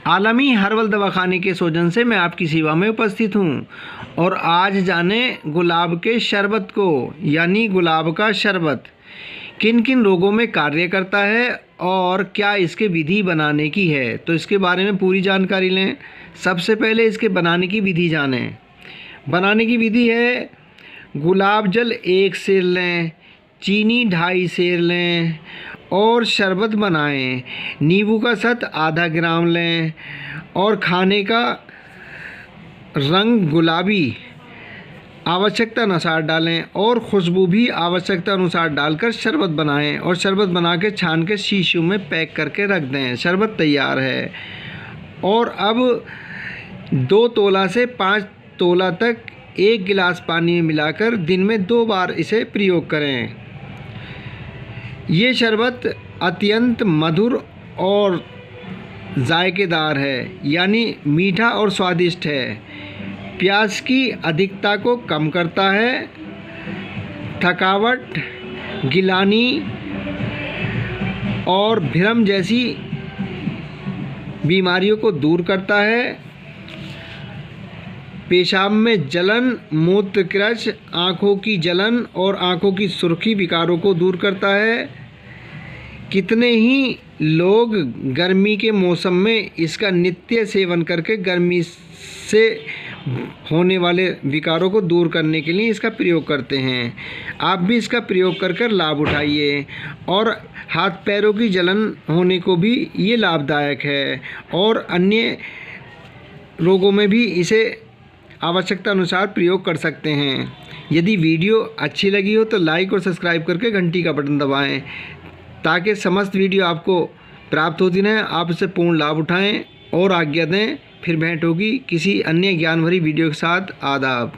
आलमी हर्बल दवाखाने के सौजन्य से मैं आपकी सेवा में उपस्थित हूँ और आज जाने गुलाब के शरबत को, यानी गुलाब का शरबत किन किन रोगों में कार्य करता है और क्या इसके विधि बनाने की है, तो इसके बारे में पूरी जानकारी लें। सबसे पहले इसके बनाने की विधि जानें। बनाने की विधि है, गुलाब जल 1 सेर लें, चीनी 2.5 सेर लें और शरबत बनाएं। नींबू का सत आधा ग्राम लें और खाने का रंग गुलाबी आवश्यकता अनुसार डालें और खुशबू भी आवश्यकता अनुसार डालकर शरबत बनाएं और शरबत बना के छान के शीशियों में पैक करके रख दें। शरबत तैयार है। और अब 2 तोला से 5 तोला तक 1 गिलास पानी में मिलाकर दिन में 2 बार इसे प्रयोग करें। ये शरबत अत्यंत मधुर और जायकेदार है, यानी मीठा और स्वादिष्ट है। प्यास की अधिकता को कम करता है, थकावट, गिलानी और भ्रम जैसी बीमारियों को दूर करता है। पेशाब में जलन, मूत्रकृश, आँखों की जलन और आँखों की सुर्खी विकारों को दूर करता है। कितने ही लोग गर्मी के मौसम में इसका नित्य सेवन करके गर्मी से होने वाले विकारों को दूर करने के लिए इसका प्रयोग करते हैं। आप भी इसका प्रयोग कर लाभ उठाइए। और हाथ पैरों की जलन होने को भी ये लाभदायक है और अन्य रोगों में भी इसे आवश्यकता अनुसार प्रयोग कर सकते हैं। यदि वीडियो अच्छी लगी हो तो लाइक और सब्सक्राइब करके घंटी का बटन दबाएं ताकि समस्त वीडियो आपको प्राप्त होती रहें। आप इससे पूर्ण लाभ उठाएं और आज्ञा दें। फिर भेंट होगी किसी अन्य ज्ञान भरी वीडियो के साथ। आदाब।